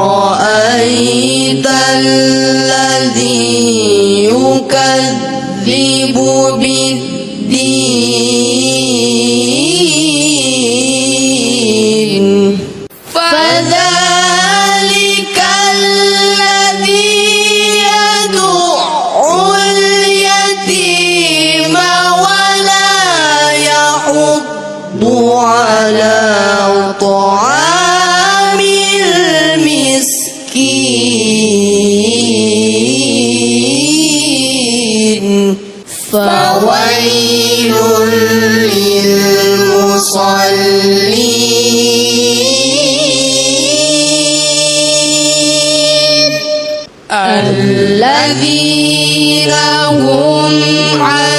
أرأيت الذي يكذب بالدين فذلك الذي يدع اليتيم ولا يحض على طعام المسكين فويل للمصلين الذين هم عن